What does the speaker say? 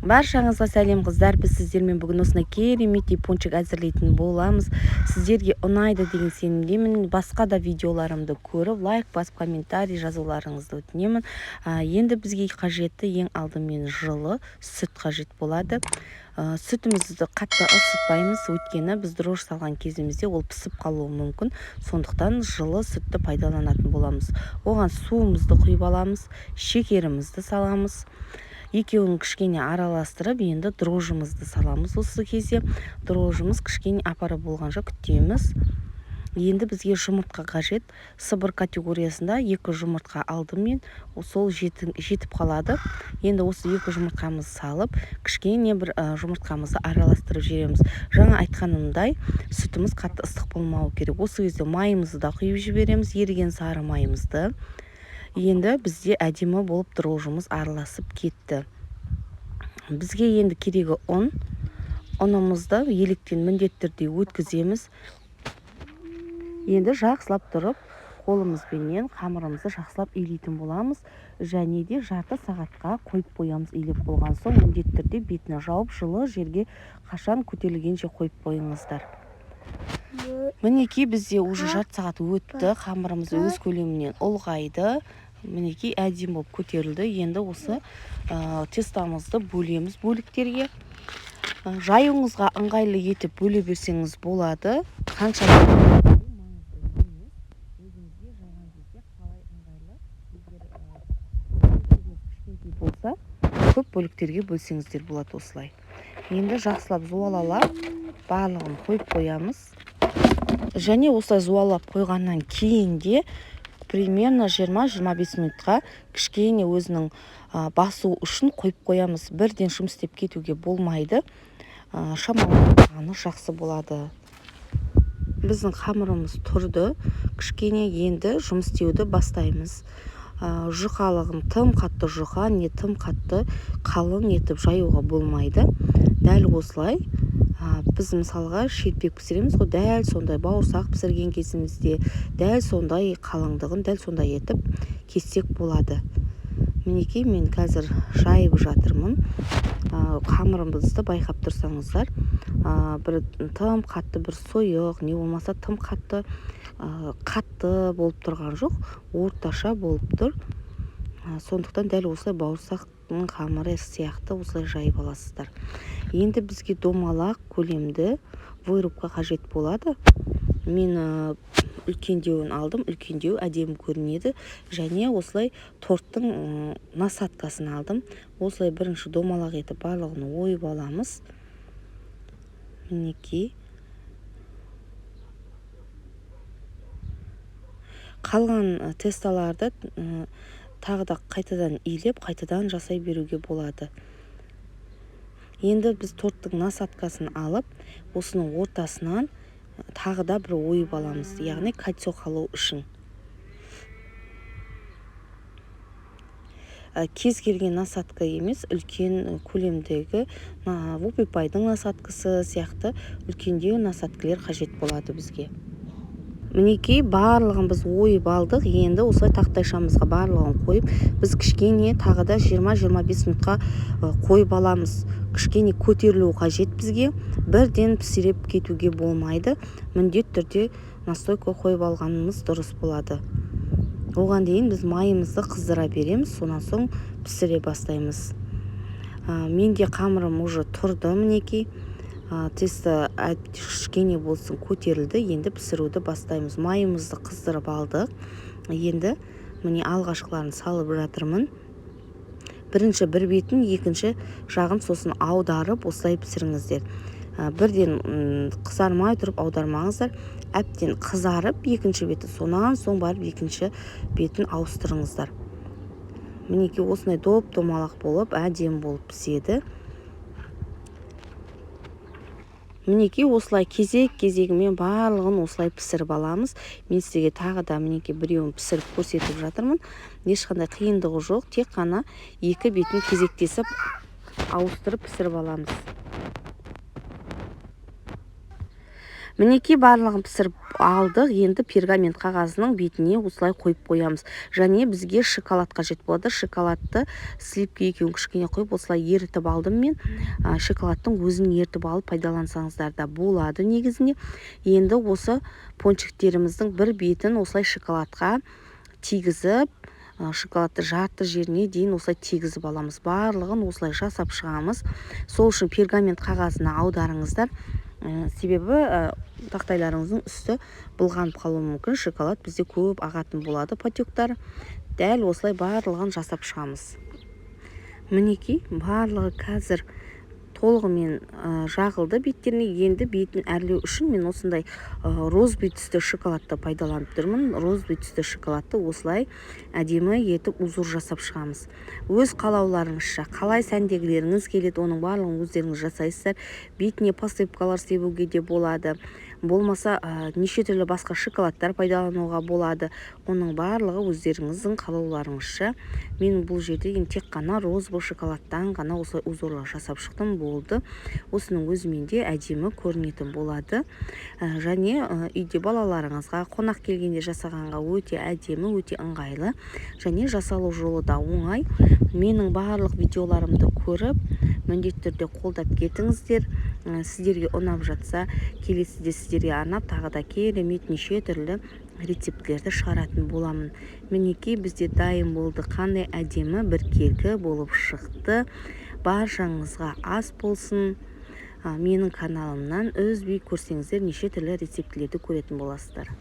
Баршаңызға сәлем қыздар, біз сіздермен бүгін осындай керемет япончик әзірлейтін боламыз. Сіздерге ұнайды деген сенімдемін. Басқа да видеоларымды көріп, лайк басып, комментарий жазуларыңызды өтінемін. Енді бізге қажетті ең алдымен жылы сүт қажет болады. Сүтімізді қатты ысытпаймыз, өйткені біз дрожь салған кезімізде ол пісіп қалуы мүмкін. Сондықтан жылы сүтті пайдаланатын боламыз. Оған суымызды құйып аламыз, шекерімізді саламыз. Екеуін кішкене араластырып, енді дрожжымызды саламыз. Осы кезде дрожжымыз кішкене апарып болғанша күтеміз. Енді бізге жұмыртқа қажет. Сыбыр категориясында 2 жұмыртқа алдым мен. Сол жетіп қалады. Енді осы 2 жұмыртқамызды салып, кішкене бір жұмыртқамызды араластырып жібереміз. Жаңа айтқанымдай, сүтіміз қатты ыстық болмауы керек. Осы кезде майымызды да құйып жібереміз, еріген сары майымызды. Енді бізде әдемі болып дрожжымыз араласып кетті. Бізге енді керегі ұн. Ұнымызды електен міндетті түрде өткіземіз. Енді жақсылап тұрып, қолымызбенен қамырымызды жақсылап илейтін боламыз. Және де жарты сағатқа қойып қоямыз. Илеп болған соң міндетті түрде бетіне жауып, жылы жерге қашан көтерілгенше қойып қойыңыздар. Мінекей бізде уже жарты сағат өтті. Қамырымыз өз көлемінен ұлғайды. Мінекей әдемі болып көтерілді. Енді осы тестамызды бөлеміз бөліктерге. Жаюыңызға ыңғайлы етіп бөле берсеңіз болады. Қанша болса, көп бөліктерге бөлсеңіздер болады осылай. Енді жақсылап зуалалап, барлығын қойып қоямыз. Және осылай зуалап қойғаннан кейін де примерно 20-25 минутқа кішкене өзінің басу үшін қойып қоямыз. Бірден жұмыс істеп кетуге болмайды. Шамалағаны жақсы болады. Біздің қамырымыз тұрды. Кішкене енді жұмыс істеуді бастаймыз. Жұқалығын тым қатты жұқа, не тым қатты қалың етіп жаюға болмайды. Дәл осылай біз мысалға шелпек пісіреміз ғой, дәл сондай бауырсақ пісірген кезімізде дәл сондай қалыңдығын дәл сондай етіп кессек болады. Мінекей мен қазір жайып жатырмын. Қамырымызды байқап тұрсаңыздар, бір тым қатты, бір сойық, не болмаса тым қатты болып тұрған жоқ, орташа болып тұр. Сондықтан дәл осылай бауырсақтың қамыры сияқты осылай жайып аласыздар. Енді бізге домалақ көлемді вырубка қажет болады. Мен үлкендеуін алдым. Үлкендеу әдемі көрінеді. Және осылай торттың насаткасын алдым. Осылай бірінші домалақ етіп барлығын ойып аламыз. Мінекей. Қалған тесталарды тағы да қайтадан илеп, қайтадан жасай беруге болады. Енді біз торттың насаткасын алып, осының ортасынан тағы да бір ойып аламыз. Яғни кольцо қалу үшін. Кез келген насатка емес, үлкен көлемдегі вупипайдың насаткасы сияқты үлкендеу насаткалар қажет болады бізге. Мінекей барлығын біз ойып алдық. Енді осылай тақтайшамызға барлығын қойып, біз кішкене тағы да 20-25 минутқа қойып аламыз. Кішкене көтерілу қажет бізге. Бірден пісіріп кетуге болмайды. Міндетті түрде настойка қойып алғанымыз дұрыс болады. Оған дейін біз майымызды қыздыра береміз, сонан соң пісіре бастаймыз. Менде қамырым уже тұрды, мінекей. Тесті кішкене болсын көтерілді. Енді пісіруді бастаймыз. Майымызды қыздырып алдық. Енді міне алғашқыларын салып жатырмын. Бірінші бір бетін, екінші жағын сосын аударып осылай пісіріңіздер. Бірден қызармай тұрып аудармаңыздар. Әптен қызарып екінші беті, сонан соң барып екінші бетін ауыстырыңыздар. Мінекей осындай домалақ болып, әдемі болып піседі. Мінекей осылай кезегімен барлығын осылай пісіріп аламыз. Мен сізге тағы да мінекей біреуін пісіріп көрсетіп жатырмын. Ешқандай қиындығы жоқ, тек қана екі бетін кезектесіп ауыстырып пісіріп аламыз. Мінекей барлығын пісіріп алдық. Енді пергамент қағазының бетіне осылай қойып қоямыз. Және бізге шоколад қажет болады. Шоколадты сливка екеуін кішкене қойып осылай ерітіп алдым мен. Шоколадтың өзін ерітіп алып пайдалансаңыздар да болады негізіне. Енді осы пончиктеріміздің бір бетін осылай шоколадқа тигізіп, шоколадты жарты жеріне дейін осылай тигізіп аламыз. Барлығын осылай жасап шығамыз. Сол үшін пергамент қағазына аударыңыздар. Себебі тақтайларыңыздың үсті былғанып қалуы мүмкін. Шоколад бізде көп ағатын болады потектар. Дәл осылай барлығын жасап шығамыз. Мінекей барлығы қазір толығымен жағылды беттеріне. Енді бетін әрлеу үшін мен осындай розбий түсті шоколадты пайдаланып тұрмын. Розбий түсті шоколадты осылай әдемі етіп узор жасап шығамыз. Өз қалауларыңызша қалай сәндегілеріңіз келеді, оның барлығын өздеріңіз жасайсыздар. Бетіне посыпкалар себуге де болады. Болмаса неше түрлі басқа шоколадтар пайдалануға болады. Оның барлығы өздеріңіздің қалауларыңызша. Мен бұл жерде тек қана розбий шоколадтан ғана осылай узорлар жасап шықтым, болды. Осының өзімен де әдемі көрінетін болады. Және үйде балаларыңызға қонақ келгенде жасағанға өте әдемі, өте ыңғайлы. Және жасалу жолы да оңай. Менің барлық видеоларымды көріп, міндетті түрде қолдап кетіңіздер. Сіздерге ұнап жатса, келесіде сіздерге арнап тағы да керемет неше түрлі рецепттерді шығаратын боламын. Мінекей бізде дайын болды. Қандай әдемі бір кегі болып шықты. Баршаңызға ас болсын. Менің каналымнан үзбей көрсеңіздер, неше түрлі рецепттерді көретін боласыздар.